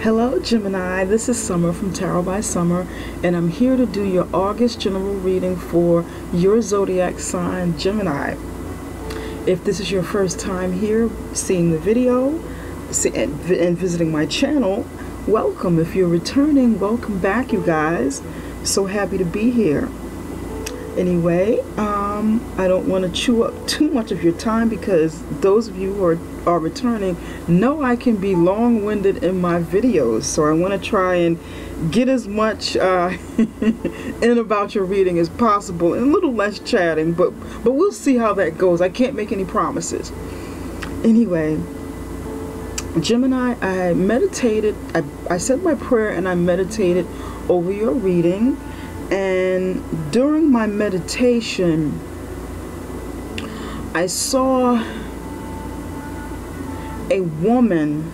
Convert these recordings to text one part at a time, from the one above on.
Hello Gemini, this is Summer from Tarot by Summer, and I'm here to do your August general reading for your zodiac sign, Gemini. If this is your first time here seeing the video and visiting my channel, welcome. If you're returning, welcome back, you guys. So happy to be here. Anyway, I don't want to chew up too much of your time because those of you who are returning know I can be long-winded in my videos, so I want to try and get as much in about your reading as possible and a little less chatting, but we'll see how that goes. I can't make any promises. Anyway, Gemini, I meditated, I said my prayer and I meditated over your reading. And during my meditation, I saw a woman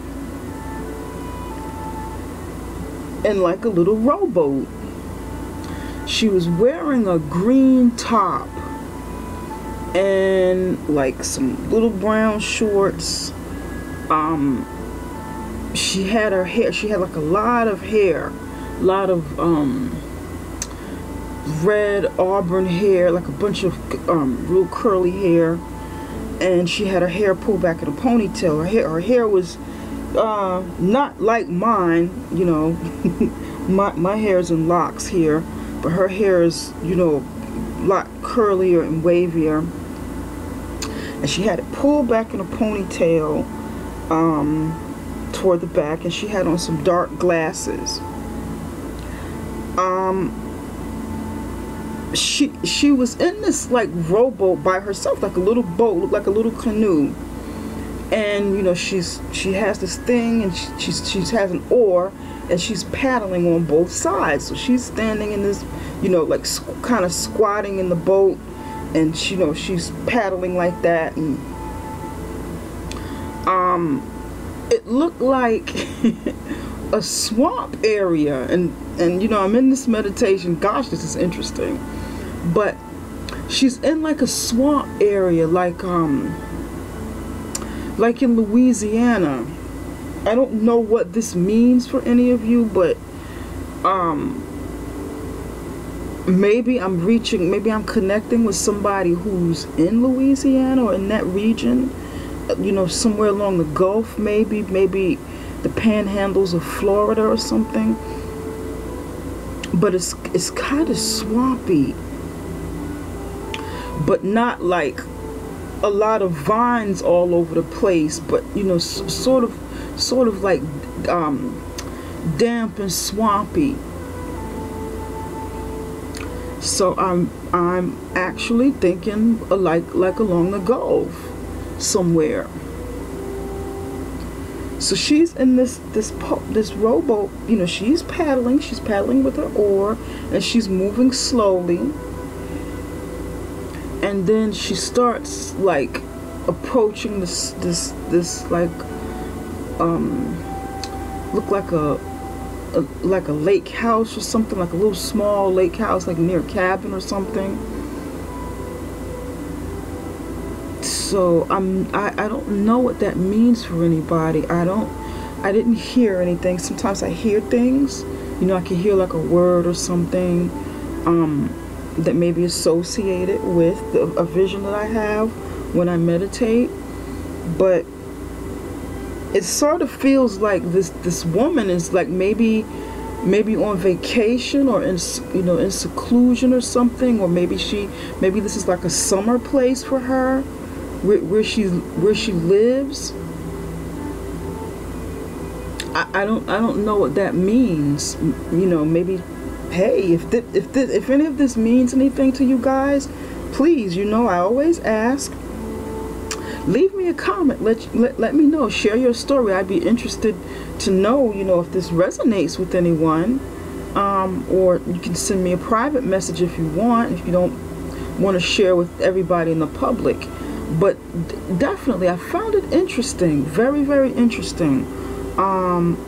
in like a little rowboat. She was wearing a green top and like some little brown shorts. She had her hair, she had like a lot of hair, a lot of red auburn hair, like a bunch of real curly hair, and she had her hair pulled back in a ponytail. Her hair was not like mine, you know. my hair's in locks here, but her hair is, you know, a lot curlier and wavier, and she had it pulled back in a ponytail toward the back, and she had on some dark glasses. She was in this like rowboat by herself, like a little boat, looked like a little canoe, and you know she has this thing, and she has an oar, and she's paddling on both sides. So she's standing in this, you know, like kind of squatting in the boat, and you know she's paddling like that, and it looked like a swamp area, and you know, I'm in this meditation. Gosh, this is interesting. But she's in like a swamp area, like in Louisiana. I don't know what this means for any of you, but maybe I'm connecting with somebody who's in Louisiana or in that region, you know, somewhere along the Gulf, maybe the panhandles of Florida or something. But it's kind of swampy, but not like a lot of vines all over the place, but you know, sort of like damp and swampy. So I'm actually thinking like along the Gulf somewhere. So she's in this rowboat, you know, she's paddling with her oar, and she's moving slowly. And then she starts like approaching this like look like a lake house or something, like a little small lake house, like near a cabin or something. So I don't know what that means for anybody. I didn't hear anything. Sometimes I hear things, you know, I can hear like a word or something that may be associated with a vision that I have when I meditate. But it sort of feels like this woman is like maybe on vacation, or in, you know, in seclusion or something, or maybe this is like a summer place for her, where she lives. I don't know what that means. You know, maybe, hey, if any of this means anything to you guys, please, you know, I always ask, leave me a comment, let me know, share your story. I'd be interested to know, you know, if this resonates with anyone, or you can send me a private message if you want, if you don't want to share with everybody in the public. But definitely, I found it interesting, very, very interesting.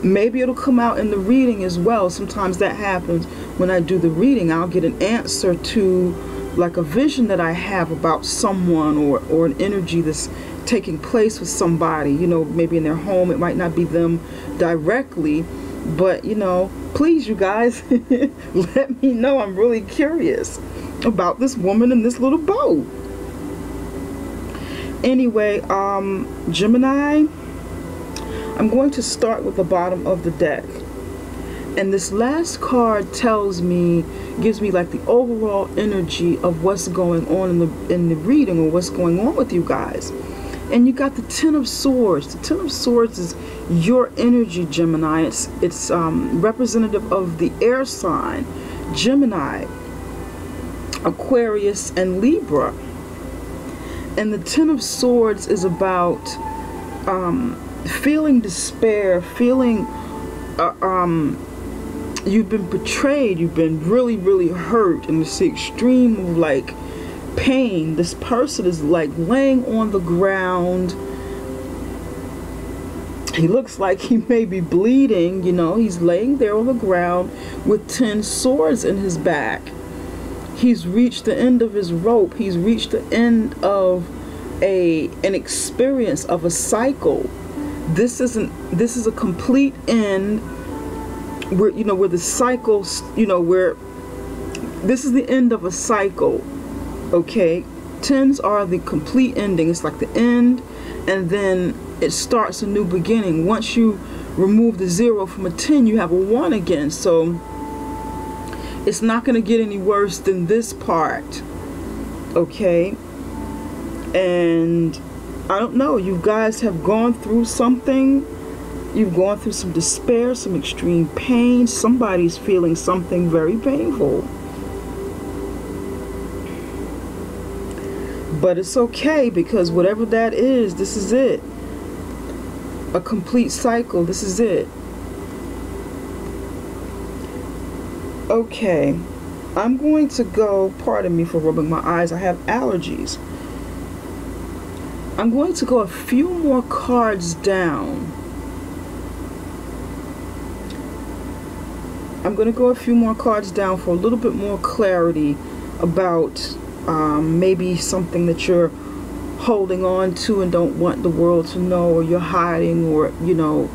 Maybe it'll come out in the reading as well. Sometimes that happens when I do the reading. I'll get an answer to like a vision that I have about someone, or an energy that's taking place with somebody, you know, maybe in their home. It might not be them directly, But, you know, please, you guys, let me know. I'm really curious about this woman in this little boat. Anyway, Gemini, I'm going to start with the bottom of the deck. And this last card gives me like the overall energy of what's going on in the reading, or what's going on with you guys. And you got the Ten of Swords. The Ten of Swords is your energy, Gemini. It's representative of the air sign, Gemini, Aquarius, and Libra. And the Ten of Swords is about feeling despair, feeling you've been betrayed, you've been really, really hurt, and it's the extreme of like pain. This person is like laying on the ground. He looks like he may be bleeding, you know. He's laying there on the ground with 10 swords in his back. He's reached the end of his rope. He's reached the end of an experience of a cycle. This is a complete end where, you know, where the cycles, you know, where this is the end of a cycle. Okay, tens are the complete ending. It's like the end, and then it starts a new beginning. Once you remove the 0 from a 10, you have a 1 again. So it's not going to get any worse than this part. Okay, and I don't know, you guys have gone through something. You've gone through some despair, some extreme pain. Somebody's feeling something very painful. But it's okay, because whatever that is, this is it. A complete cycle. This is it. Okay. I'm going to go, pardon me for rubbing my eyes, I have allergies. I'm going to go a few more cards down. I'm going to go a few more cards down for a little bit more clarity about maybe something that you're holding on to and don't want the world to know, or you're hiding, or, you know,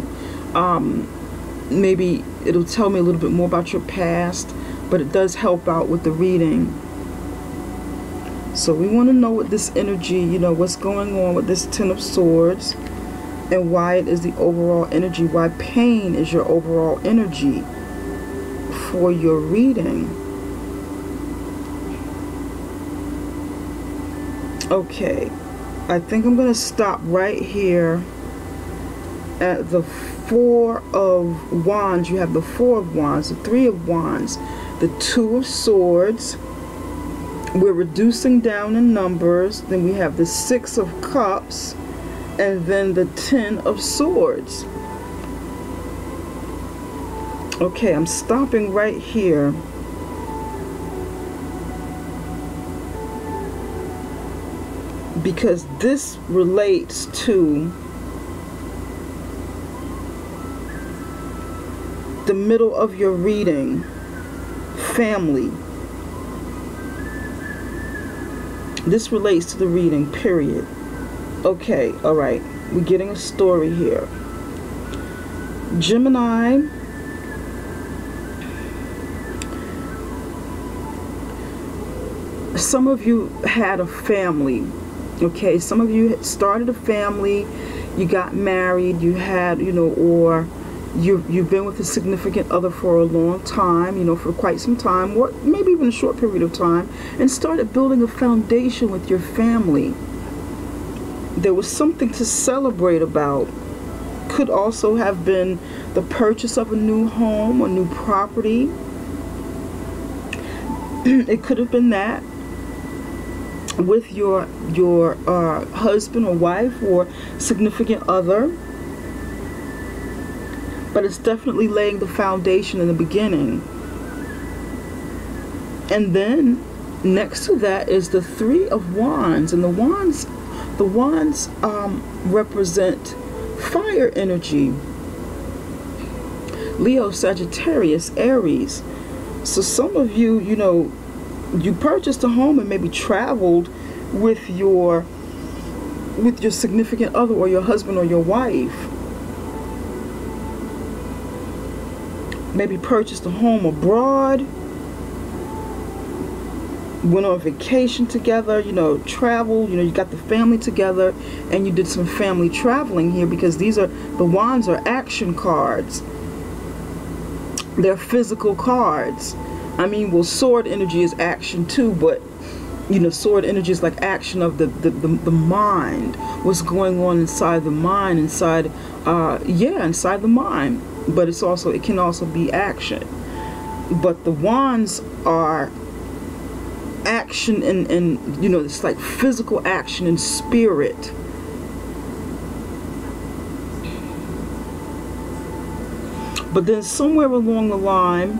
maybe it'll tell me a little bit more about your past, but it does help out with the reading. So we want to know what this energy, you know, what's going on with this Ten of Swords, and why it is the overall energy, why pain is your overall energy for your reading. Okay, I think I'm going to stop right here at the Four of Wands. You have the Four of Wands, the Three of Wands, the Two of Swords. We're reducing down in numbers. Then we have the Six of Cups, and then the Ten of Swords. Okay, I'm stopping right here. Because this relates to the middle of your reading, family. This relates to the reading, period. Okay, all right. We're getting a story here. Gemini, some of you had a family. Okay, some of you started a family, you got married, you had, you know, or you've been with a significant other for a long time, you know, for quite some time, or maybe even a short period of time, and started building a foundation with your family. There was something to celebrate about. Could also have been the purchase of a new home, a new property. It could have been that with your husband or wife or significant other, but it's definitely laying the foundation in the beginning. And then next to that is the Three of Wands, and the wands represent fire energy. Leo, Sagittarius, Aries. So some of you, you know, you purchased a home and maybe traveled with your significant other, or your husband or your wife. maybe purchased a home abroad, went on vacation together, you know, traveled, you know, you got the family together and you did some family traveling here, because these are, the wands are action cards. They're physical cards. I mean, well, sword energy is action too, but you know, sword energy is like action of the mind. What's going on inside the mind, inside the mind. But it's also, it can also be action. But the wands are action and you know, it's like physical action and spirit. But then somewhere along the line,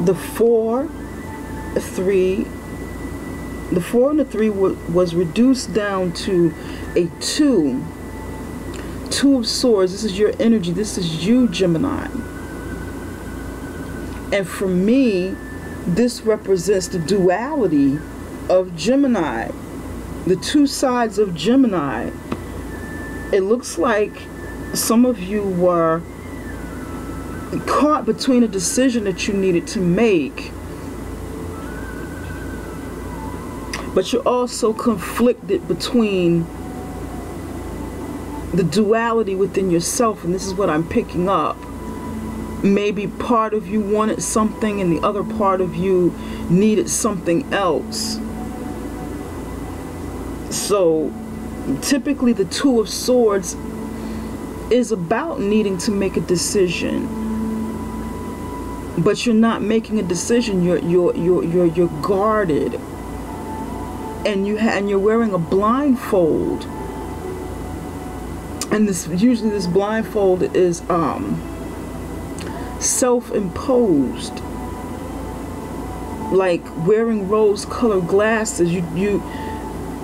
the 4 and the 3 was reduced down to a 2 of swords. This is your energy. This is you, Gemini. And for me, this represents the duality of Gemini, the two sides of Gemini. It looks like some of you were caught between a decision that you needed to make, but you're also conflicted between the duality within yourself. And this is what I'm picking up. Maybe part of you wanted something and the other part of you needed something else. So typically the 2 of swords is about needing to make a decision, but you're not making a decision. You're guarded, and you're wearing a blindfold. And usually this blindfold is self-imposed, like wearing rose-colored glasses.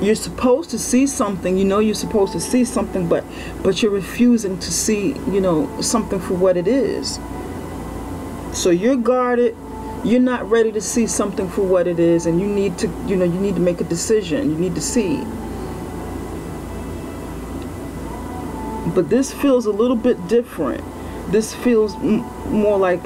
You're supposed to see something, you know, you're supposed to see something, but you're refusing to see, you know, something for what it is. So you're guarded, you're not ready to see something for what it is, and you need to, you know, you need to make a decision, you need to see. But this feels a little bit different. This feels more like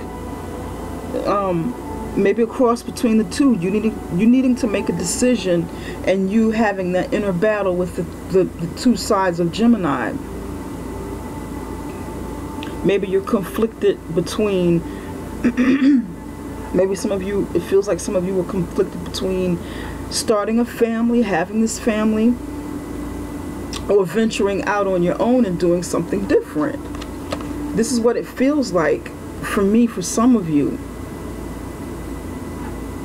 maybe a cross between the two. You needing to make a decision, and you having that inner battle with the two sides of Gemini. Maybe you're conflicted between maybe some of you, it feels like some of you were conflicted between starting a family, having this family, or venturing out on your own and doing something different. This is what it feels like for me, for some of you.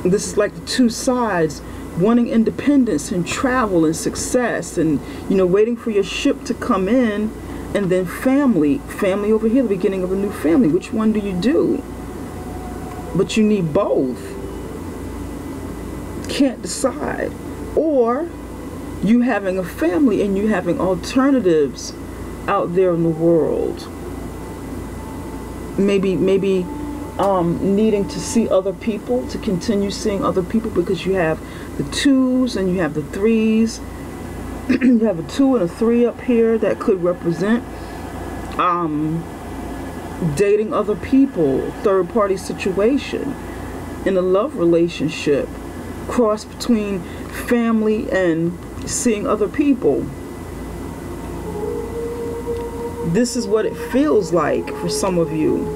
This is like the two sides, wanting independence and travel and success, and, you know, waiting for your ship to come in, and then family over here, the beginning of a new family. Which one do you do? But you need both. Can't decide. Or you having a family and you having alternatives out there in the world. Maybe needing to see other people, to continue seeing other people, because you have the 2s and you have the 3s. You have a 2 and a 3 up here that could represent dating other people, third-party situation, in a love relationship, cross between family and seeing other people. This is what it feels like for some of you.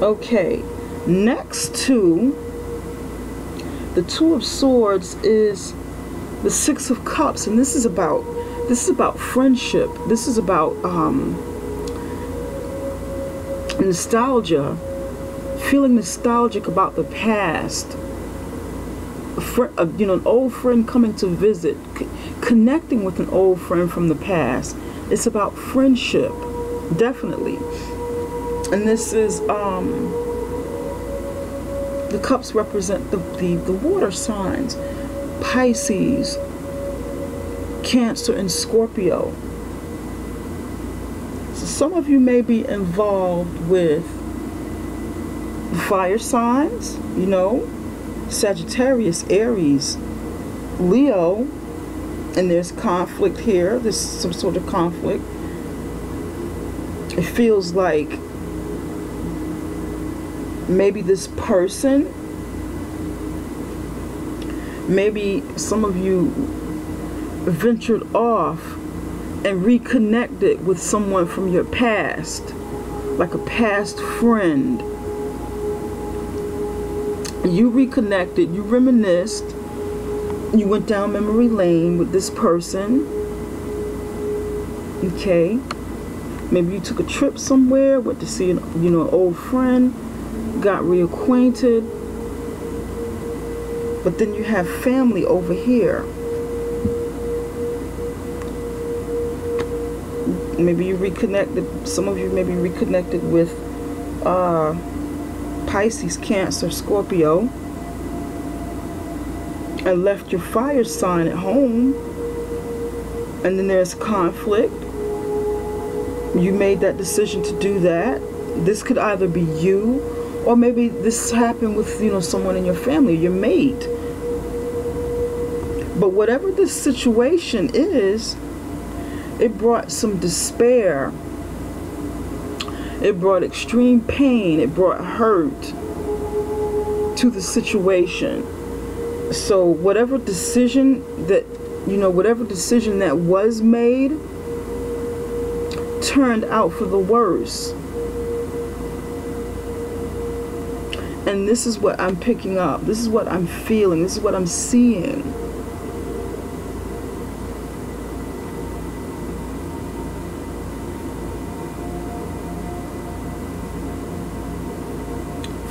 Okay, next to the 2 of Swords is the 6 of Cups, and this is about friendship. This is about nostalgia, feeling nostalgic about the past. You know, an old friend coming to visit, connecting with an old friend from the past. It's about friendship, definitely. And this is the cups represent the water signs, Pisces, Cancer, and Scorpio. So some of you may be involved with fire signs, you know, Sagittarius, Aries, Leo, And there's conflict here. There's some sort of conflict. It feels like maybe this person, maybe some of you ventured off and reconnected with someone from your past, like a past friend. You reconnected, you reminisced, you went down memory lane with this person. Okay, maybe you took a trip somewhere, went to see an old friend, got reacquainted, but then you have family over here. Maybe you reconnected, some of you maybe reconnected with Pisces, Cancer, Scorpio, and left your fire sign at home, and then there's conflict. You made that decision to do that. This could either be you, or maybe this happened with someone in your family, your mate. But whatever this situation is, it brought some despair. It brought extreme pain. It brought hurt to the situation. So whatever decision that was made turned out for the worse. And this is what I'm picking up. This is what I'm feeling. This is what I'm seeing.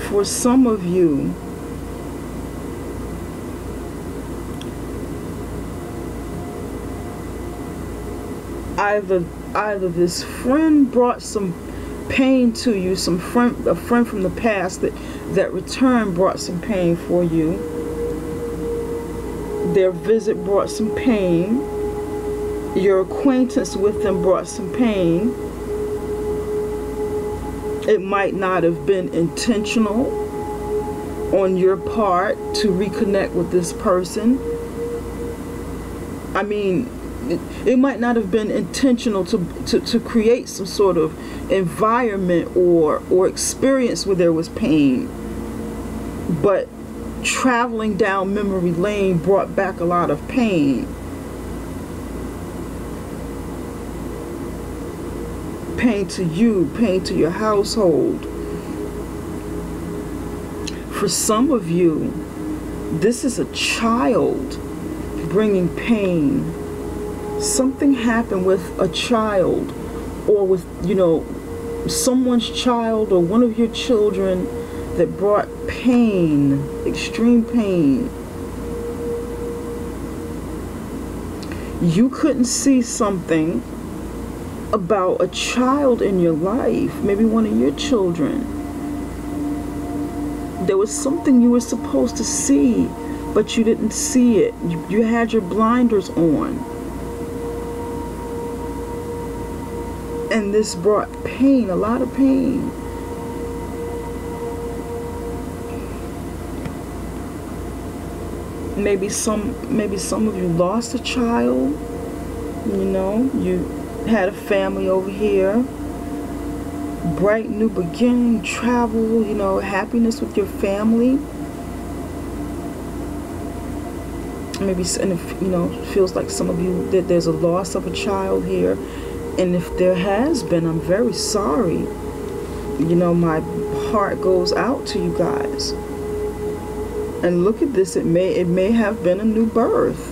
For some of you, either this friend brought some pain to you, a friend from the past that return brought some pain for you. Their visit brought some pain. Your acquaintance with them brought some pain. It might not have been intentional on your part to reconnect with this person. I mean, it might not have been intentional to create some sort of environment or experience where there was pain. But traveling down memory lane brought back a lot of pain. Pain to you, pain to your household. For some of you, this is a child bringing pain. Something happened with a child, or with someone's child, or one of your children, that brought pain, extreme pain. You couldn't see something about a child in your life, maybe one of your children. There was something you were supposed to see, but you didn't see it. You had your blinders on. And this brought pain, a lot of pain. Maybe some of you lost a child. You had a family over here. Bright new beginning, travel, happiness with your family. Maybe, and it feels like some of you, that there's a loss of a child here. And if there has been, I'm very sorry. My heart goes out to you guys. And look at this, it may have been a new birth.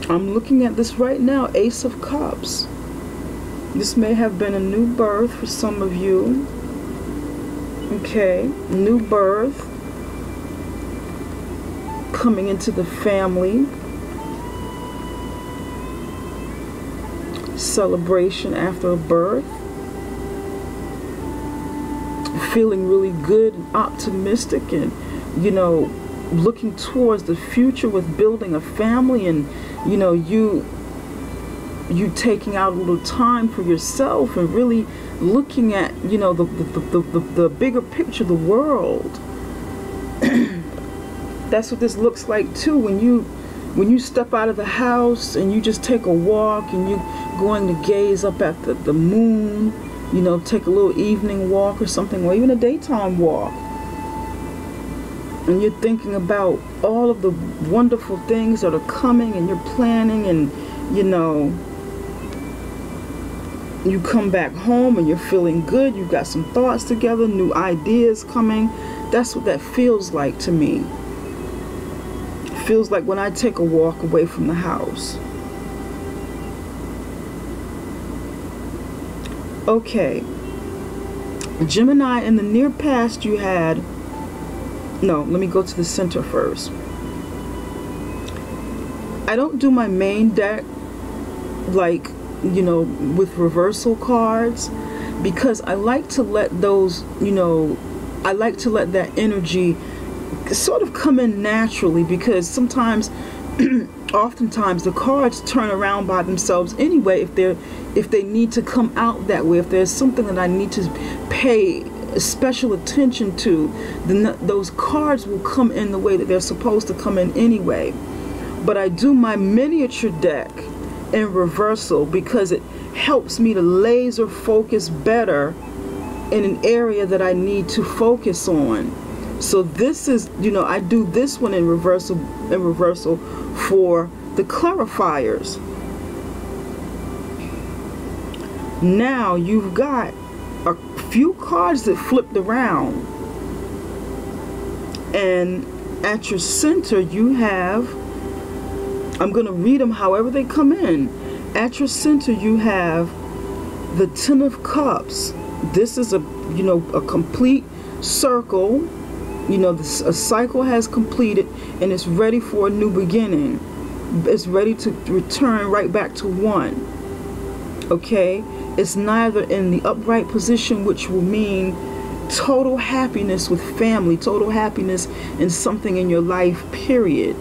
I'm looking at this right now, Ace of Cups. This may have been a new birth for some of you. Okay, new birth coming into the family. Celebration after a birth. Feeling really good and optimistic, and looking towards the future with building a family, and you taking out a little time for yourself and really looking at the bigger picture, the world. That's what this looks like too, when you when you step out of the house and you just take a walk and you're going to gaze up at the moon, you know, take a little evening walk or something, or even a daytime walk, and you're thinking about all of the wonderful things that are coming, and you're planning, and you know, you come back home and you're feeling good, you've got some thoughts together, new ideas coming. That's what that feels like to me. It feels like when I take a walk away from the house. Okay, Gemini, in the near past you had, no, let me go to the center first. I don't do my main deck like, you know, with reversal cards, because I like to let those, you know, I like to let that energy sort of come in naturally, because sometimes oftentimes the cards turn around by themselves anyway if they need to come out that way. If there's something that I need to pay special attention to, then those cards will come in the way that they're supposed to come in anyway. But I do my miniature deck in reversal because it helps me to laser focus better in an area that I need to focus on. So this is, you know, I do this one in reversal for the clarifiers. Now you've got a few cards that flipped around, and at your center you have, I'm going to read them however they come in. At your center you have the Ten of Cups. This is a, you know, a complete circle. You know, a cycle has completed and it's ready for a new beginning. It's ready to return right back to one. Okay, it's neither in the upright position, which will mean total happiness with family, total happiness in something in your life, period.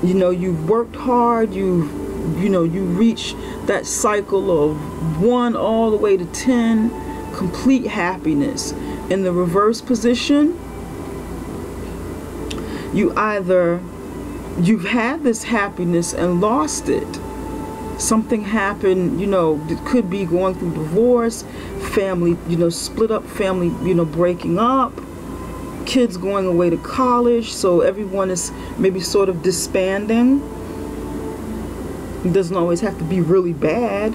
You know, you've worked hard, you reach that cycle of 1 all the way to 10, complete happiness. In the reverse position, you've had this happiness and lost it. Something happened, you know, it could be going through divorce, family, you know, split up, family, you know, breaking up, kids going away to college, so everyone is maybe sort of disbanding. It doesn't always have to be really bad.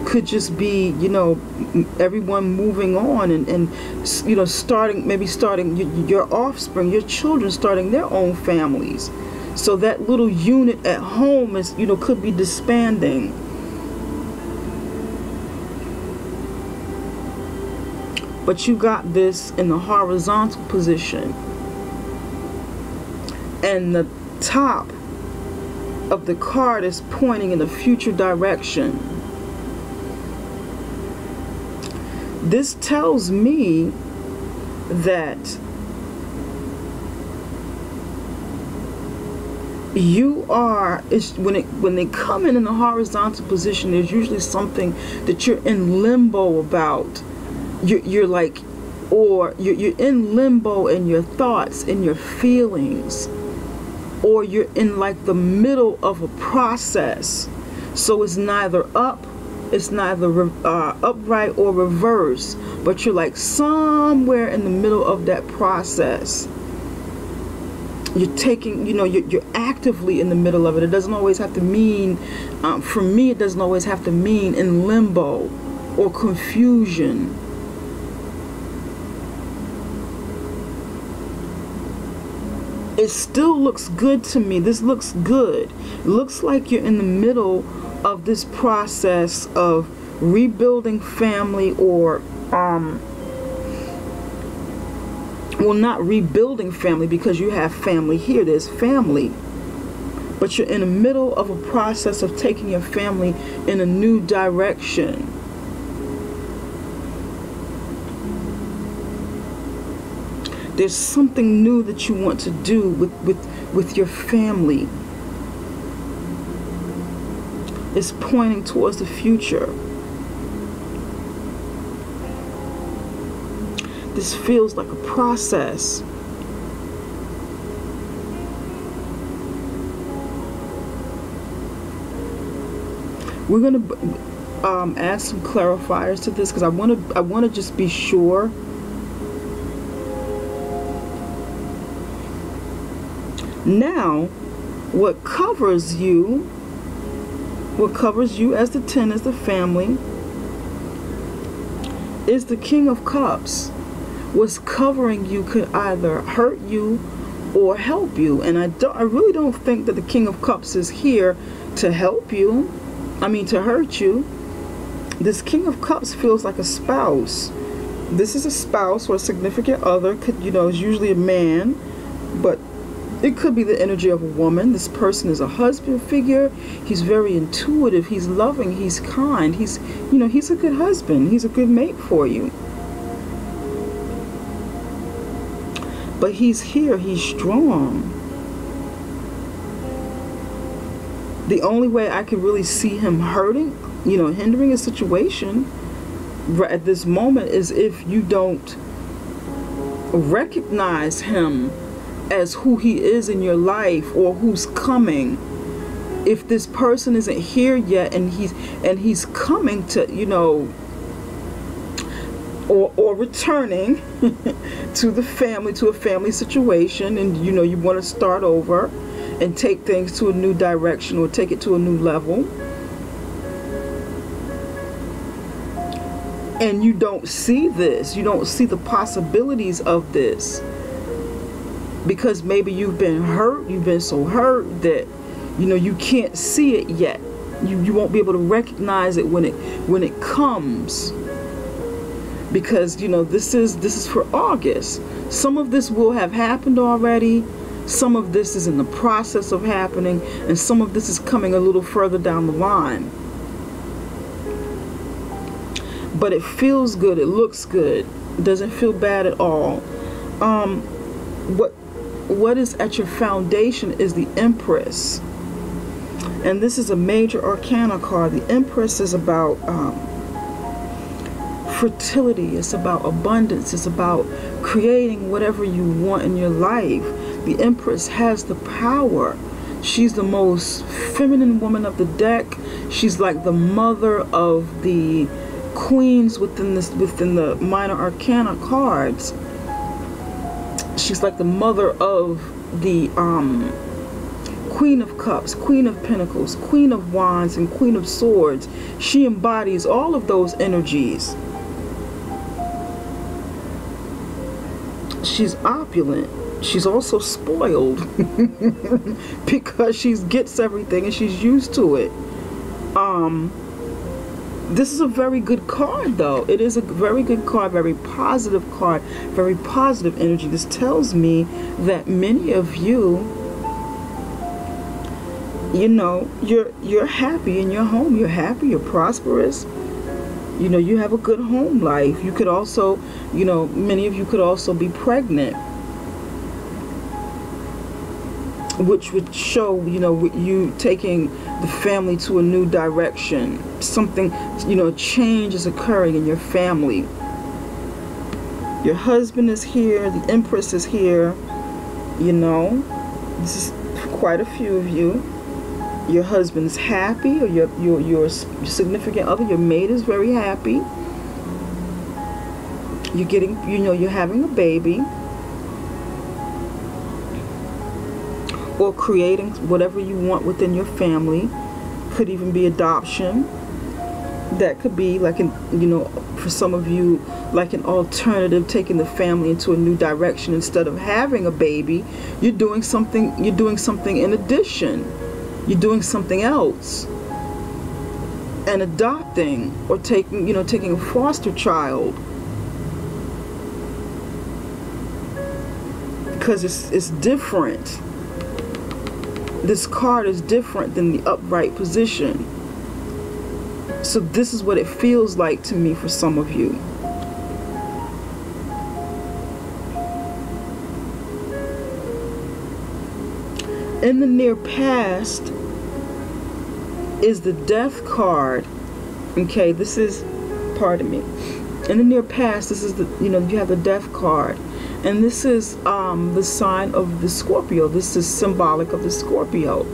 Could just be, you know, everyone moving on and you know, starting your offspring, your children starting their own families. So that little unit at home is, you know, could be disbanding. But you got this in the horizontal position, and the top of the card is pointing in a future direction. This tells me that you are, when they come in the horizontal position, there's usually something that you're in limbo about. You're like, or you're in limbo in your thoughts, in your feelings, or you're in like the middle of a process. So it's neither up, it's neither upright or reverse, but you're like somewhere in the middle of that process. You're taking, you know, you're actively in the middle of it. It doesn't always have to mean, for me, it doesn't always have to mean in limbo or confusion. It still looks good to me. This looks good. It looks like you're in the middle of this process of rebuilding family, or well, not rebuilding family, because you have family here, there's family, but you're in the middle of a process of taking your family in a new direction. There's something new that you want to do with your family. It's pointing towards the future. This feels like a process. We're going to add some clarifiers to this because I want to just be sure. Now, what covers you as the 10 as the family is the King of Cups. What's covering you could either hurt you or help you, and I really don't think that the King of Cups is here to help you. I mean, to hurt you. This King of Cups feels like a spouse. This is a spouse or a significant other. Could, is usually a man, but it could be the energy of a woman. This person is a husband figure. He's very intuitive. He's loving. He's kind. He's a good husband. He's a good mate for you. But he's here. He's strong. The only way I could really see him hurting, hindering a situation at this moment is if you don't recognize him as who he is in your life or who's coming. If this person isn't here yet and he's coming to, or returning to the family, to a family situation, and you want to start over and take things to a new direction or take it to a new level, and you don't see this, you don't see the possibilities of this, because maybe you've been hurt, you've been so hurt that you can't see it yet. You won't be able to recognize it when it comes, because this is for August. Some of this will have happened already, some of this is in the process of happening, and some of this is coming a little further down the line. But it feels good, it looks good, it doesn't feel bad at all. What is at your foundation is the Empress, and this is a major arcana card. The Empress is about fertility, it's about abundance, it's about creating whatever you want in your life. The Empress has the power. She's the most feminine woman of the deck. She's like the mother of the queens within the minor arcana cards. She's like the mother of the Queen of Cups, Queen of Pentacles, Queen of Wands, and Queen of Swords. She embodies all of those energies. She's opulent. She's also spoiled because she gets everything and she's used to it. This is a very good card, though. It is a very good card, very positive card, very positive energy. This tells me that many of you, you're happy in your home. You're happy, you're prosperous. You have a good home life. You could also, many of you could also be pregnant, which would show, you taking the family to a new direction. Something, change is occurring in your family. Your husband is here. The Empress is here. This is quite a few of you. Your husband's happy, or your significant other, your mate is very happy. You're getting, you're having a baby, or creating whatever you want within your family. Could even be adoption. That could be like for some of you, like an alternative, taking the family into a new direction. Instead of having a baby, you're doing something in addition. You're doing something else, and adopting, or taking a foster child, because it's different. This card is different than the upright position. So this is what it feels like to me for some of you. In the near past is the Death card. Okay, this is, pardon me. In the near past, this is the, you have the Death card. And this is the sign of the Scorpio. This is symbolic of the Scorpio.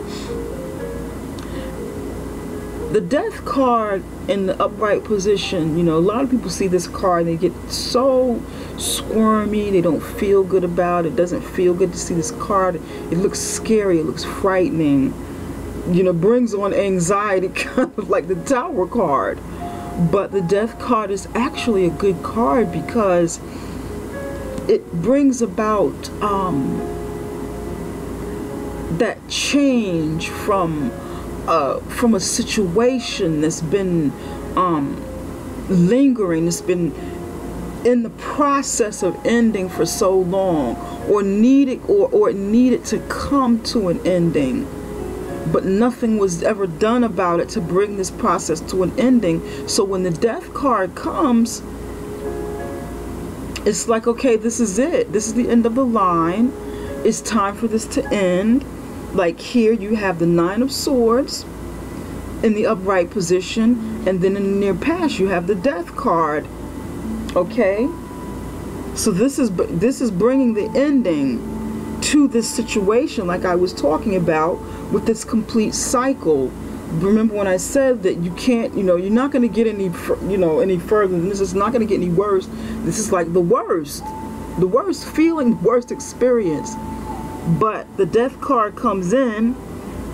The death card in the upright position, you know, a lot of people see this card and they get so squirmy, they don't feel good about it. It doesn't feel good to see this card. It looks scary, it looks frightening, you know, brings on anxiety, kind of like the Tower card. But the death card is actually a good card because it brings about that change from a situation that's been lingering, that's been in the process of ending for so long, or it needed to come to an ending, but nothing was ever done about it to bring this process to an ending. So when the death card comes, it's like, okay, this is it. This is the end of the line. It's time for this to end. Like here you have the Nine of Swords in the upright position, and then in the near past you have the Death card. Okay, so this is bringing the ending to this situation, like I was talking about with this complete cycle. Remember when I said that you can't, you know, you're not going to get any, you know, any further than this. Is not going to get any worse. This is like the worst feeling, the worst experience. But the Death card comes in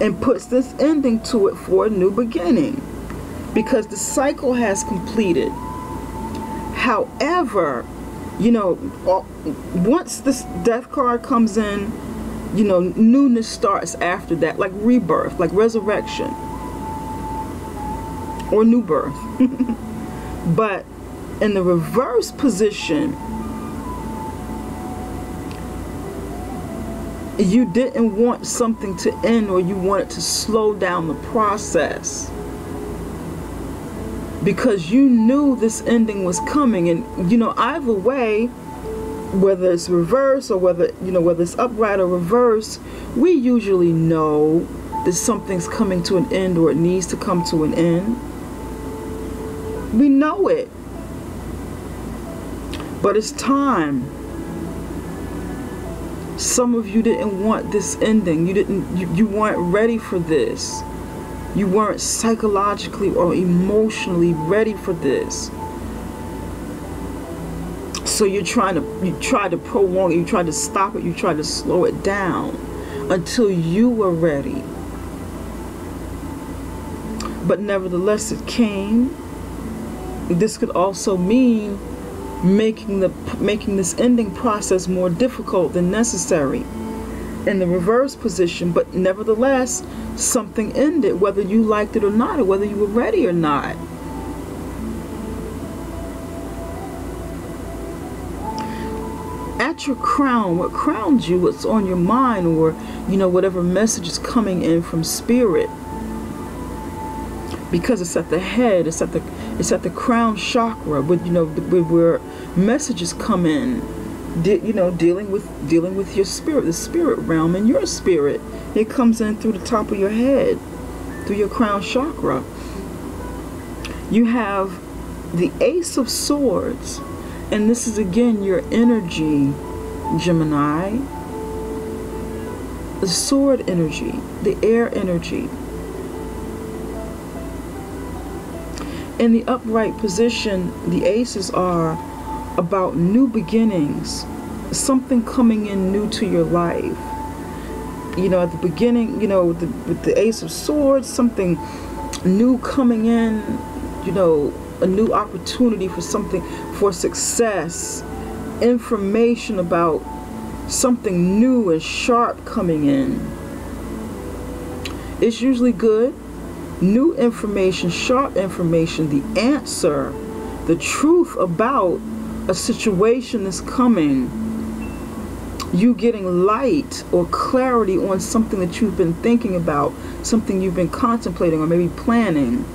and puts this ending to it for a new beginning, because the cycle has completed. However, you know, once this Death card comes in, you know, newness starts after that, like rebirth, like resurrection, or new birth. But in the reverse position, you didn't want something to end, or you wanted to slow down the process because you knew this ending was coming. And you know, either way, whether it's reverse or whether it's upright or reverse, we usually know that something's coming to an end, or it needs to come to an end. We know it, but it's time. Some of you didn't want this ending. You weren't ready for this. You weren't psychologically or emotionally ready for this. So you tried to prolong it, you tried to stop it, you tried to slow it down until you were ready. But nevertheless, it came. This could also mean making this ending process more difficult than necessary in the reverse position. But nevertheless, something ended, whether you liked it or not, or whether you were ready or not. At your crown, what crowns you, what's on your mind, or you know, whatever message is coming in from spirit, because it's at the head, it's at the crown chakra, but you know, where messages come in, you know, dealing with your spirit, the spirit realm, and your spirit. It comes in through the top of your head, through your crown chakra. You have the Ace of Swords, and this is again your energy, Gemini. The sword energy, the air energy. In the upright position, the aces are about new beginnings, something coming in new to your life. You know, at the beginning, you know, with the Ace of Swords, something new coming in, you know, a new opportunity for something, for success, information about something new and sharp coming in. It's usually good. New information, sharp information, the answer, the truth about a situation that's coming. You getting light or clarity on something that you've been thinking about, something you've been contemplating or maybe planning.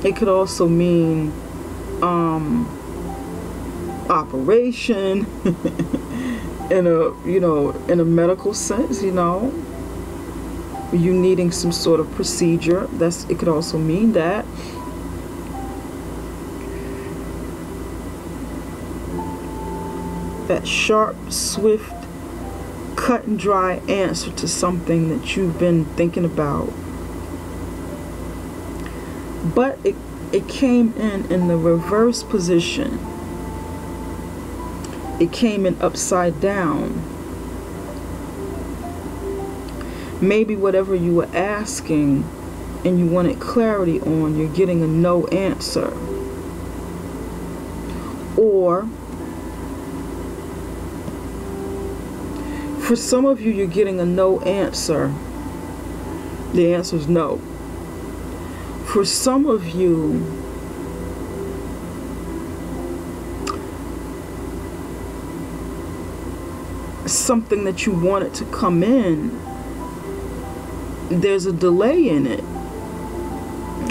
It could also mean operation in a medical sense, you know. You needing some sort of procedure. It could also mean that. That sharp, swift cut and dry answer to something that you've been thinking about. But it came in the reverse position. It came in upside down. Maybe whatever you were asking and you wanted clarity on, you're getting a no answer. Or for some of you, you're getting a no answer. The answer is no. For some of you, something that you wanted to come in, there's a delay in it.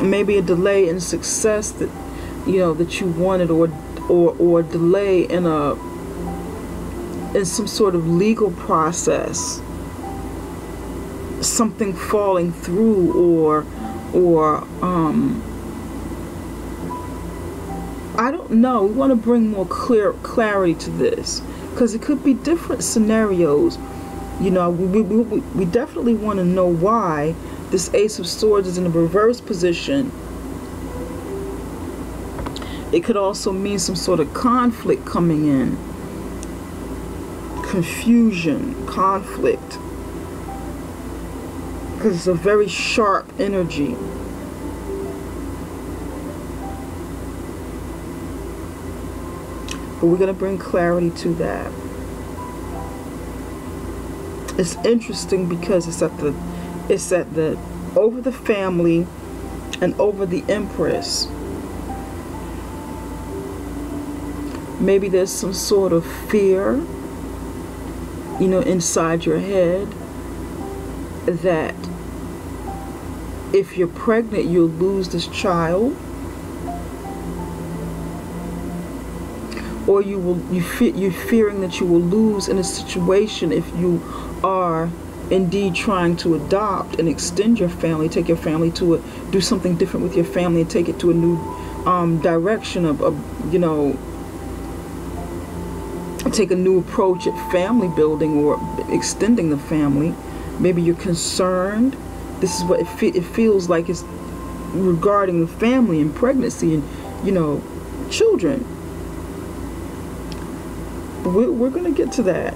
Maybe a delay in success that that you wanted, or delay in some sort of legal process, something falling through, or I don't know. We want to bring more clarity to this, because it could be different scenarios. We definitely want to know why this Ace of Swords is in a reverse position. It could also mean some sort of conflict coming in. Confusion, conflict. Because it's a very sharp energy. But we're going to bring clarity to that. It's interesting because it's at the over the family and over the Empress. Maybe there's some sort of fear, inside your head that if you're pregnant, you'll lose this child, or you're fearing that you will lose in a situation if you are indeed trying to adopt and extend your family, take your family do something different with your family and take it to a new direction of take a new approach at family building or extending the family. Maybe you're concerned. This is what it feels like, it's regarding the family and pregnancy and children. But we're going to get to that.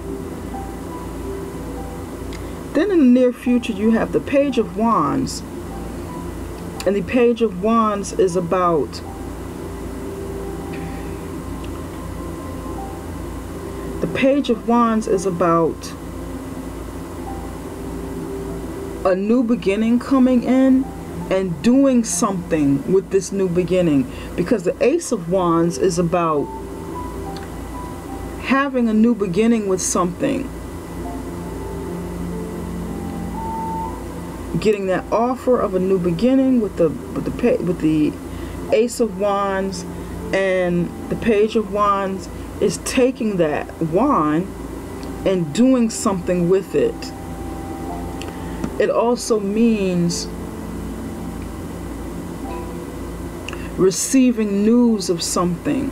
Then in the near future, you have the Page of Wands. And the Page of Wands is about a new beginning coming in and doing something with this new beginning, because the Ace of Wands is about having a new beginning with something, getting that offer of a new beginning with the Ace of Wands, and the Page of Wands is taking that wand and doing something with it. It also means receiving news of something.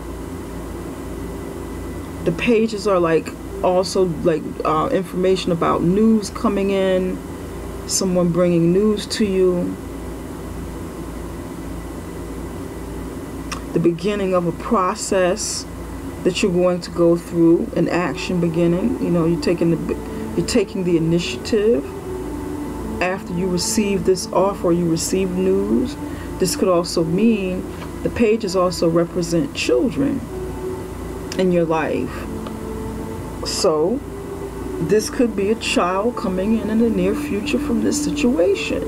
The pages are also information about news coming in, someone bringing news to you, the beginning of a process that you're going to go through, an action beginning. You're taking the initiative after you receive this offer, or you receive news. This could also mean the pages also represent children in your life. So this could be a child coming in the near future from this situation.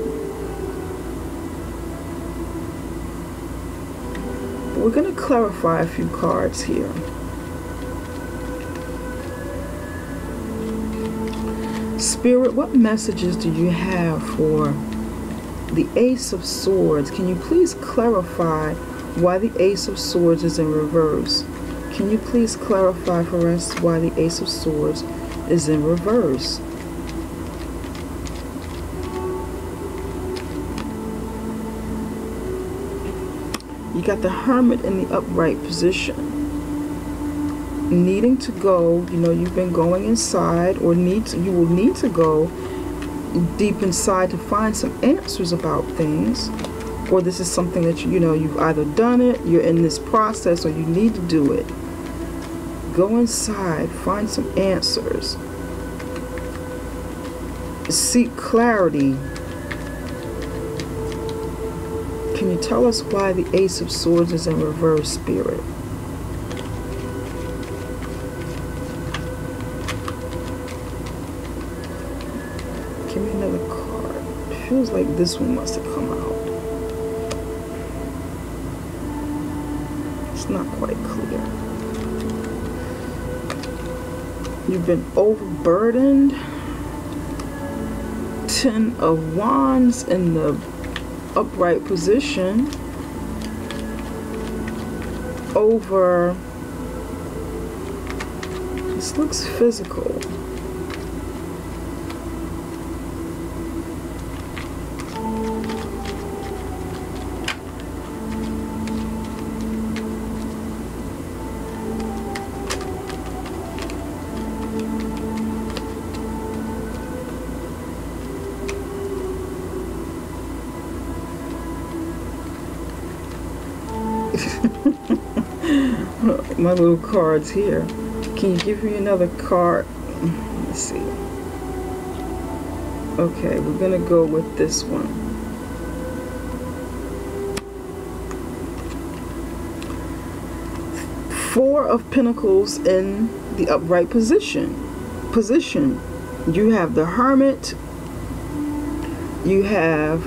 We're going to clarify a few cards here. Spirit, what messages do you have for the Ace of Swords? Can you please clarify why the Ace of Swords is in reverse? Can you please clarify for us why the Ace of Swords is in reverse? You got the Hermit in the upright position. needing to go, you've been going inside, or you will need to go deep inside to find some answers about things. Or this is something that you've either done it, you're in this process, or you need to do it. Go inside, find some answers. Seek clarity. Can you tell us why the Ace of Swords is in reverse, Spirit? Give me another card. It feels like this one must have come out. It's not quite clear. You've been overburdened. 10 of Wands in the upright position. Over. This looks physical. My little cards here. Can you give me another card? Let's see. Okay, we're gonna go with this one. Four of Pentacles in the upright position. You have the Hermit. You have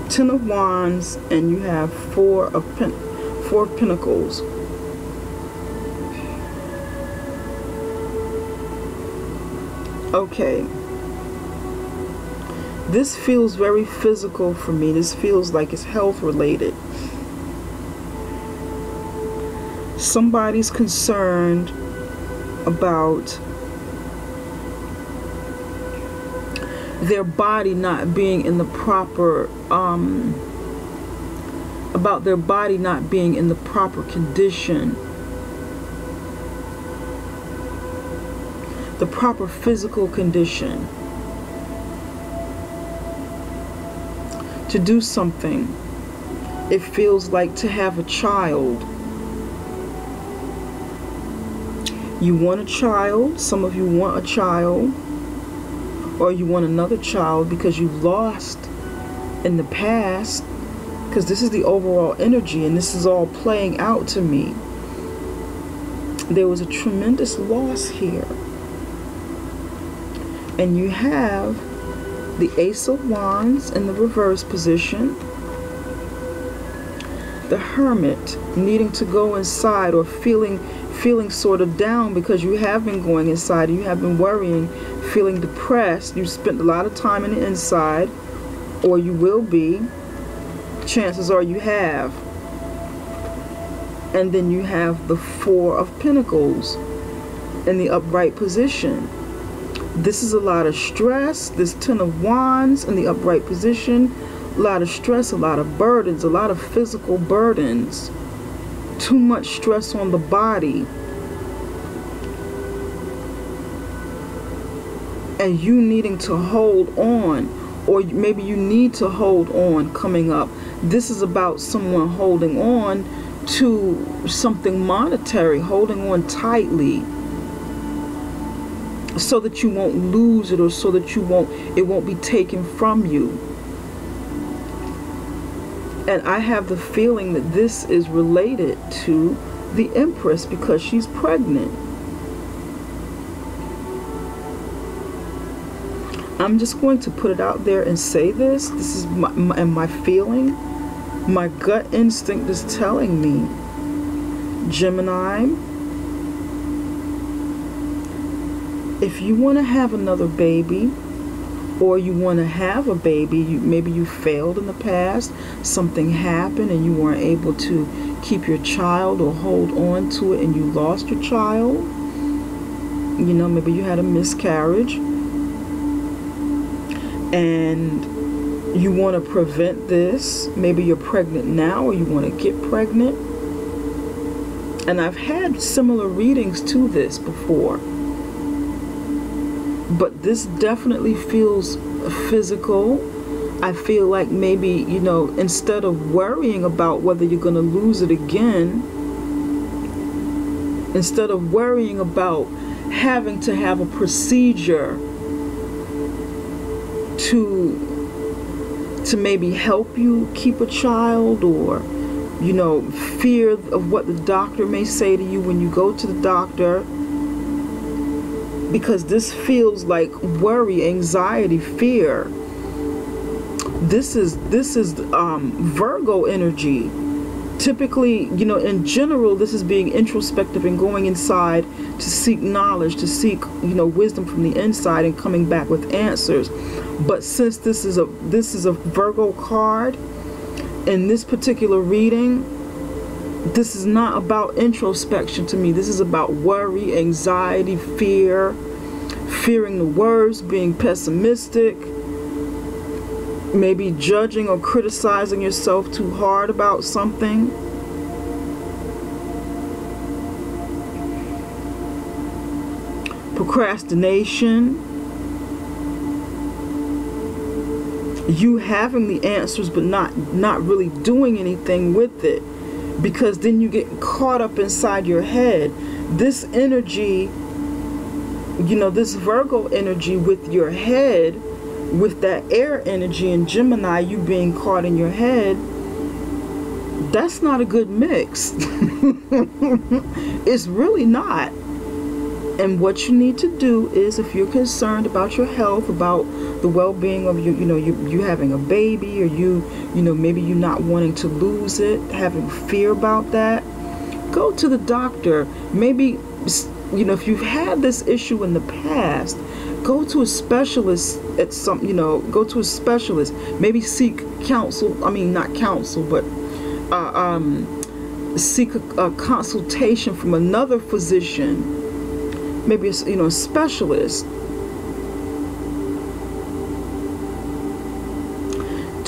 10 of Wands, and you have Four of Pentacles. Okay. This feels very physical for me. This feels like it's health related. Somebody's concerned about their body not being in the proper condition, the proper physical condition to do something. It feels like to have a child. You want a child. Some of you want a child, or you want another child because you lost in the past, because this is the overall energy, and this is all playing out to me. There was a tremendous loss here. And you have the Ace of Wands in the reverse position. The Hermit needing to go inside, or feeling sort of down because you have been going inside. You have been worrying, feeling depressed. You spent a lot of time in the inside, or you will be. Chances are you have. And then you have the Four of Pentacles in the upright position. This is a lot of stress. This 10 of Wands in the upright position. A lot of stress, a lot of burdens, a lot of physical burdens. Too much stress on the body. And you needing to hold on, or maybe you need to hold on coming up. This is about someone holding on to something monetary, holding on tightly, so that you won't lose it, or so that it won't be taken from you. And I have the feeling that this is related to the Empress, because she's pregnant. I'm just going to put it out there and say this. This is my feeling. My gut instinct is telling me, Gemini, if you want to have another baby, or you want to have a baby, maybe you failed in the past, something happened and you weren't able to keep your child or hold on to it, and you lost your child. You know, maybe you had a miscarriage and you want to prevent this. Maybe you're pregnant now, or you want to get pregnant. And I've had similar readings to this before. But this definitely feels physical. I feel like maybe, you know, instead of worrying about whether you're going to lose it again, instead of worrying about having to have a procedure to maybe help you keep a child, or, you know, fear of what the doctor may say to you when you go to the doctor, because this feels like worry, anxiety, fear. This is Virgo energy. Typically, you know, in general, this is being introspective and going inside to seek knowledge, to seek, you know, wisdom from the inside and coming back with answers. But since this is a Virgo card, in this particular reading, this is not about introspection to me. This is about worry, anxiety, fear, fearing the worst, being pessimistic, maybe judging or criticizing yourself too hard about something. Procrastination. You having the answers but not really doing anything with it, because then you get caught up inside your head. This energy, you know, this Virgo energy with your head, with that air energy in Gemini, you being caught in your head, that's not a good mix. It's really not. And what you need to do is, if you're concerned about your health, about the well-being of you, you know, you having a baby, or you know, maybe you not wanting to lose it, having fear about that, go to the doctor. Maybe, you know, if you've had this issue in the past, go to a specialist at some, you know, go to a specialist. Maybe seek counsel. I mean, not counsel, but seek a consultation from another physician. Maybe, you know, a specialist,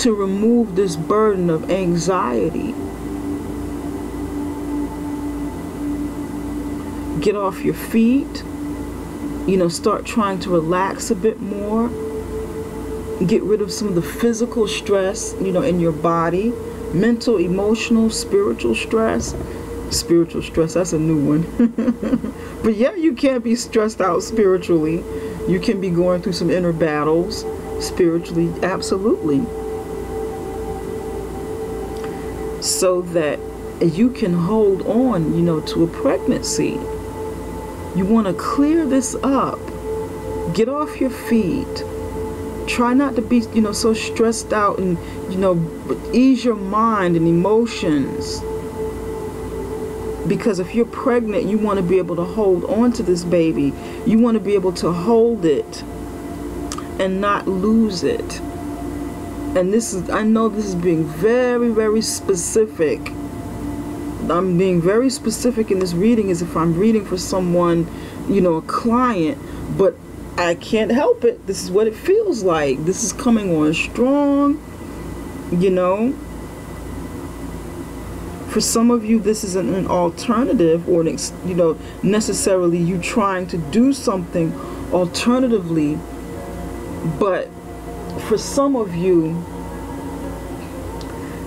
to remove this burden of anxiety. Get off your feet. You know, start trying to relax a bit more. Get rid of some of the physical stress, you know, in your body. Mental, emotional, spiritual stress. Spiritual stress, that's a new one. But yeah, you can't be stressed out spiritually. You can be going through some inner battles spiritually, absolutely. So that you can hold on, you know, to a pregnancy. You want to clear this up. Get off your feet. Try not to be, you know, so stressed out, and, you know, ease your mind and emotions. Because if you're pregnant, you want to be able to hold on to this baby. You want to be able to hold it and not lose it. And this is, I know this is being very, very specific. I'm being very specific in this reading, as if I'm reading for someone, you know, a client, but I can't help it. This is what it feels like. This is coming on strong, you know. For some of you, this isn't an alternative, or you know, necessarily you trying to do something alternatively, but for some of you,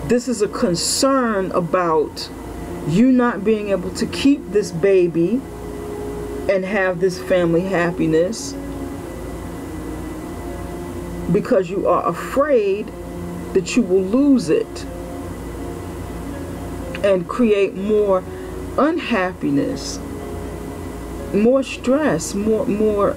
this is a concern about you not being able to keep this baby and have this family happiness, because you are afraid that you will lose it and create more unhappiness, more stress, more,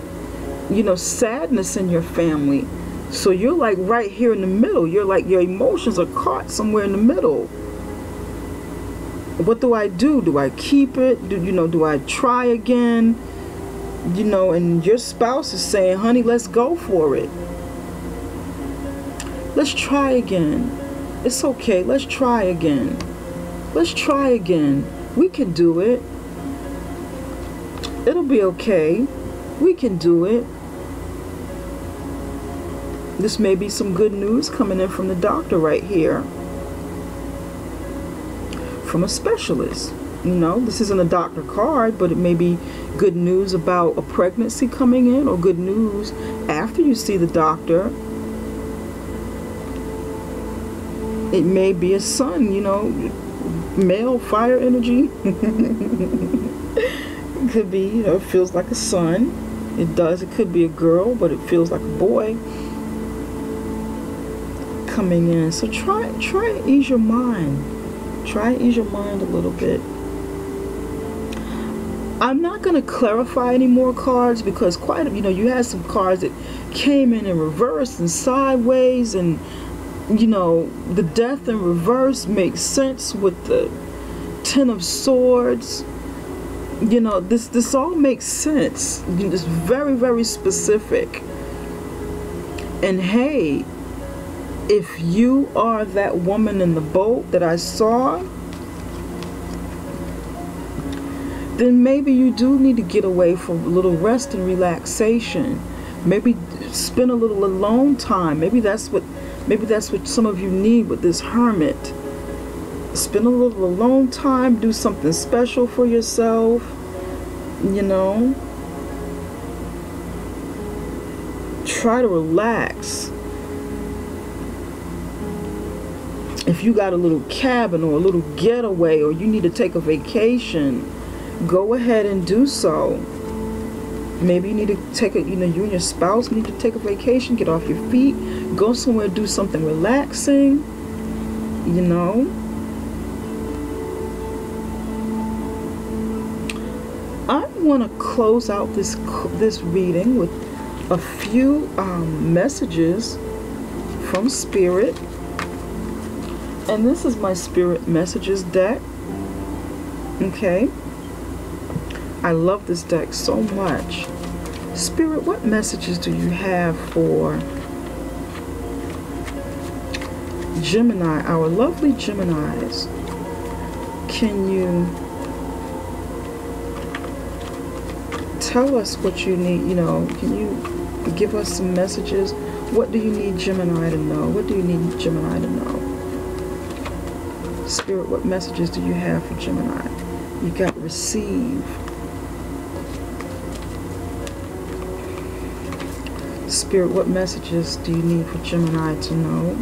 you know, sadness in your family. So you're like right here in the middle. You're like, your emotions are caught somewhere in the middle. What do I do? Do I keep it? Do I try again? You know, and your spouse is saying, honey, let's go for it. Let's try again. It's okay. Let's try again. Let's try again. We can do it. It'll be okay. We can do it. This may be some good news coming in from the doctor right here. From a specialist. You know, this isn't a doctor card, but it may be good news about a pregnancy coming in, or good news after you see the doctor. It may be a son, you know, male fire energy. It could be, you know, it feels like a son. It does. It could be a girl, but it feels like a boy coming in. So try and ease your mind. Try and ease your mind a little bit. I'm not going to clarify any more cards because you had some cards that came in reverse and sideways, and you know, the death in reverse makes sense with the Ten of Swords. You know, this all makes sense. It's very, very specific. And hey, if you are that woman in the boat that I saw, then maybe you do need to get away for a little rest and relaxation. Maybe spend a little alone time. Maybe that's what some of you need with this Hermit. Spend a little alone time, do something special for yourself, you know. Try to relax. If you got a little cabin or a little getaway, or you need to take a vacation, go ahead and do so. Maybe you need to take you and your spouse need to take a vacation, get off your feet, go somewhere, do something relaxing, you know. I want to close out this reading with a few messages from Spirit. And this is my Spirit Messages deck. Okay. I love this deck so much. Spirit, what messages do you have for Gemini, our lovely Geminis? Can you tell us what you need? You know, can you give us some messages? What do you need Gemini to know? What do you need Gemini to know? Spirit, what messages do you have for Gemini? You got receive. Spirit, what messages do you need for Gemini to know?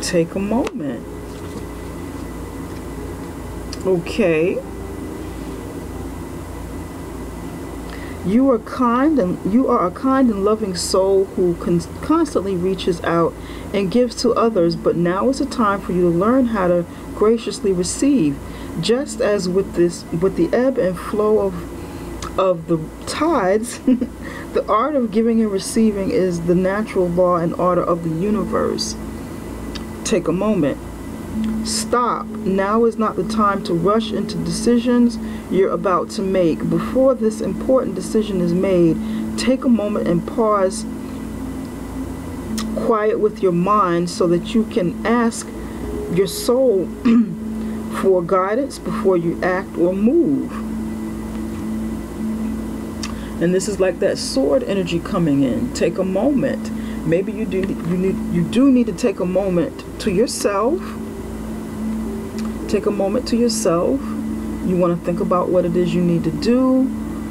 Take a moment. Okay. You are a kind and loving soul who constantly reaches out and gives to others, but now is the time for you to learn how to graciously receive. Just as with the ebb and flow of the tides, the art of giving and receiving is the natural law and order of the universe. Take a moment. Stop. Now is not the time to rush into decisions you're about to make. Before this important decision is made, take a moment and pause, quiet with your mind, so that you can ask your soul for guidance before you act or move. And this is like that sword energy coming in. Take a moment. Maybe you do need to take a moment to yourself. Take a moment to yourself. You want to think about what it is you need to do,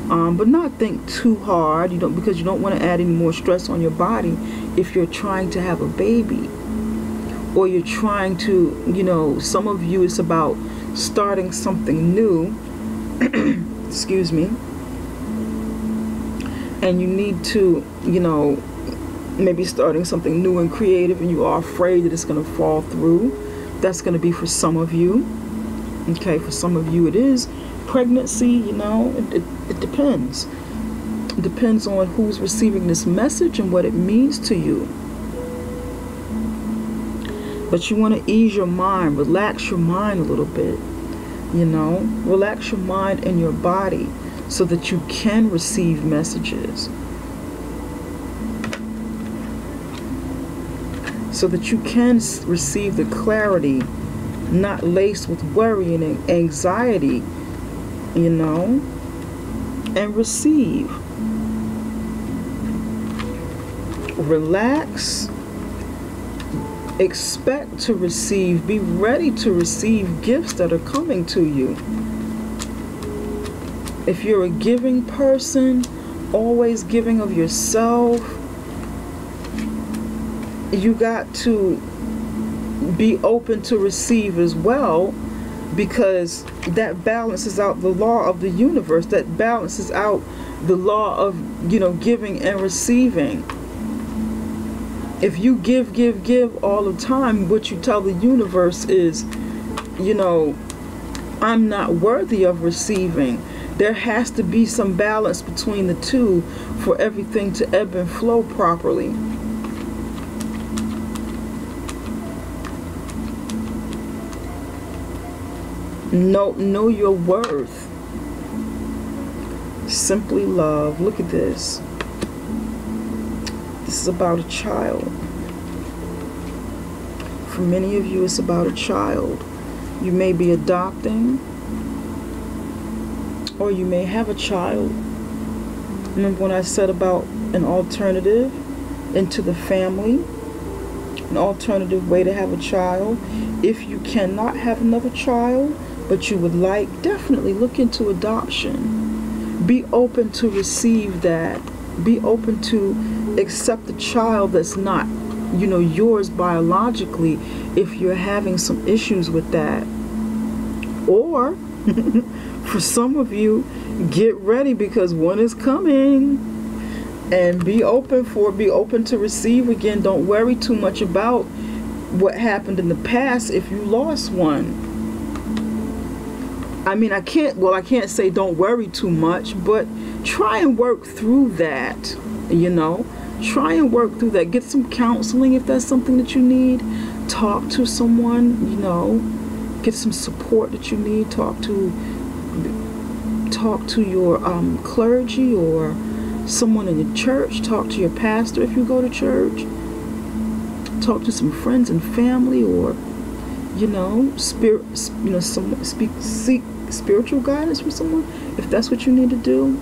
but not think too hard. Because you don't want to add any more stress on your body if you're trying to have a baby, or you're trying to, some of you, it's about starting something new. Excuse me. And you need to, maybe starting something new and creative, and you are afraid that it's going to fall through. That's going to be for some of you. Okay, for some of you it is pregnancy, it depends. It depends on who's receiving this message and what it means to you. But you want to ease your mind, relax your mind a little bit, relax your mind and your body so that you can receive messages. So that you can receive the clarity, not laced with worry and anxiety, and receive. Relax, Expect to receive, be ready to receive gifts that are coming to you. If you're a giving person, always giving of yourself, you got to be open to receive as well, because that balances out the law of the universe, that balances out the law of, giving and receiving. If you give all the time, what you tell the universe is, I'm not worthy of receiving. There has to be some balance between the two for everything to ebb and flow properly. Know your worth. Simply love. Look at this. This is about a child. For many of you, it's about a child. You may be adopting, or you may have a child. Remember when I said about an alternative into the family? An alternative way to have a child. If you cannot have another child, but you would like, definitely look into adoption. Be open to receive that. Be open to accept the child that's not, yours biologically, if you're having some issues with that. Or, for some of you, get ready, because one is coming. And be open to receive again. Don't worry too much about what happened in the past if you lost one. I mean, I can't say don't worry too much, but try and work through that, Try and work through that. Get some counseling if that's something that you need. Talk to someone, Get some support that you need. Talk to your clergy or someone in the church. Talk to your pastor if you go to church. Talk to some friends and family, or seek spiritual guidance from someone if that's what you need to do.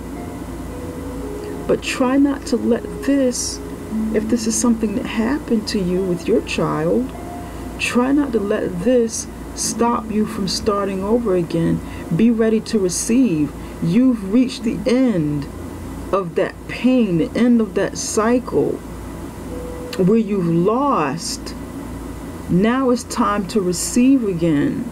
But try not to let this, if this is something that happened to you with your child, try not to let this stop you from starting over again. Be ready to receive. You've reached the end of that pain, the end of that cycle where you've lost. Now it's time to receive again.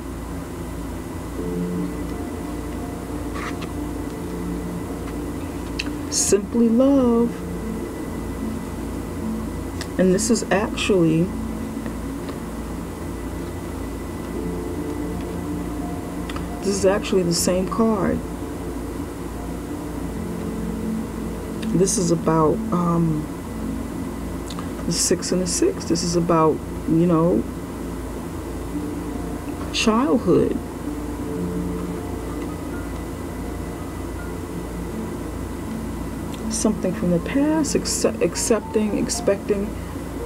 Simply love. And this is actually the same card. This is about the 6 and the 6. This is about, childhood. Something from the past, expecting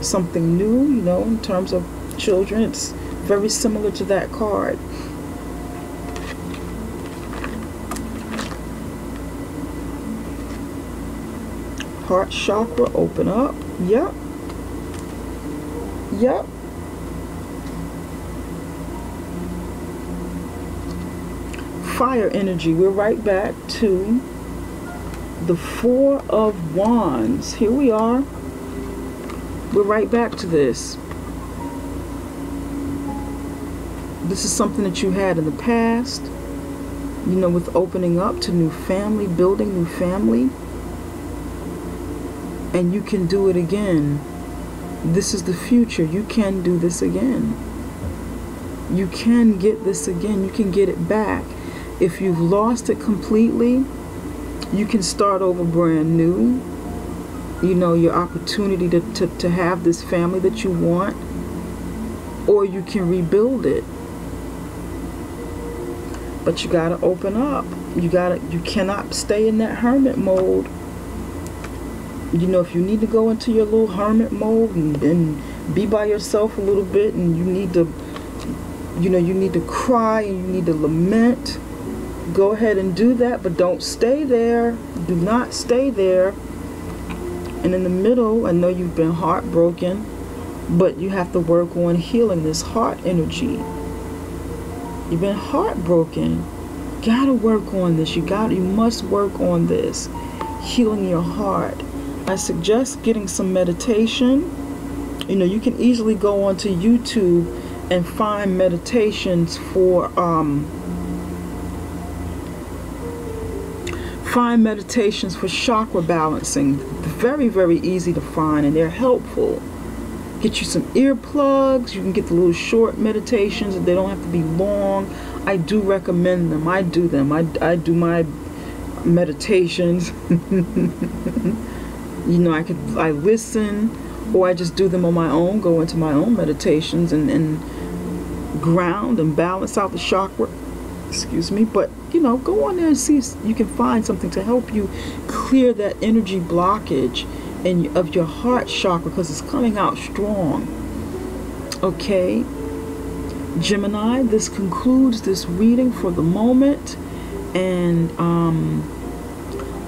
something new, in terms of children. It's very similar to that card. Heart chakra, open up. Yep. Fire energy. We're right back to the 4 of Wands. Here we are. We're right back to this. This is something that you had in the past, with opening up to new family, building new family. And you can do it again. This is the future. You can do this again. You can get this again. You can get it back. If you've lost it completely, you can start over brand new. Your opportunity to have this family that you want, or you can rebuild it. But you gotta open up. You cannot stay in that hermit mode. If you need to go into your little hermit mode and be by yourself a little bit, and you need to cry and you need to lament, go ahead and do that, but don't stay there. Do not stay there. And in the middle, I know you've been heartbroken. but you have to work on healing this heart energy. You've been heartbroken. Gotta work on this. You must work on this. Healing your heart. I suggest getting some meditation. You know, you can easily go onto YouTube and find meditations for chakra balancing. Very, very easy to find, and they're helpful. Get you some earplugs. You can get the little short meditations. They don't have to be long. I do recommend them. I do them. I do my meditations. You know, I listen, or I just do them on my own. Go into my own meditations and ground and balance out the chakra. Excuse me. But you know, go on there and see if you can find something to help you clear that energy blockage of your heart chakra, because it's coming out strong. Okay, Gemini, this concludes this reading for the moment, and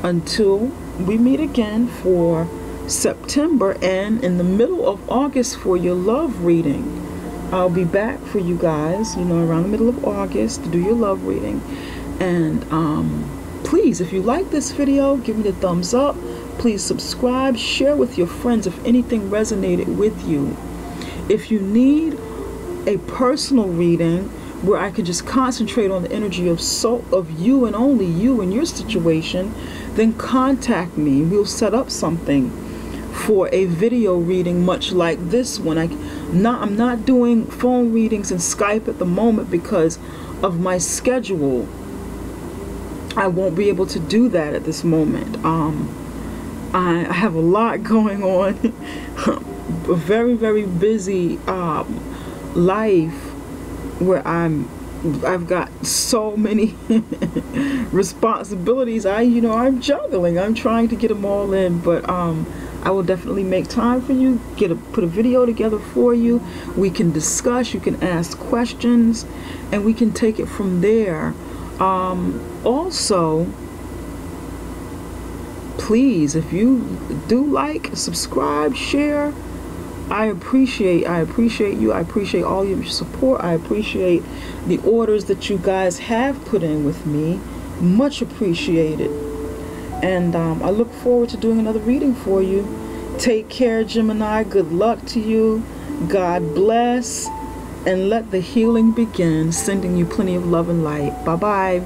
until we meet again for September and in the middle of August for your love reading. I'll be back for you guys, you know, around the middle of August to do your love reading. And please, if you like this video, give me the thumbs up. Please subscribe, share with your friends if anything resonated with you. If you need a personal reading where I can just concentrate on the energy of you and only you and your situation, then contact me. We'll set up something for a video reading much like this one. I'm not doing phone readings and Skype at the moment because of my schedule. I won't be able to do that at this moment. I have a lot going on. A very, very busy life where I've got so many responsibilities. I'm juggling. I'm trying to get them all in, but I will definitely make time for you. Put a video together for you. We can discuss. You can ask questions, and we can take it from there. Also, please, if you do like, subscribe, share. I appreciate you. I appreciate all your support. I appreciate the orders that you guys have put in with me. Much appreciated. And I look forward to doing another reading for you. Take care, Gemini. Good luck to you. God bless. And let the healing begin. Sending you plenty of love and light. Bye-bye.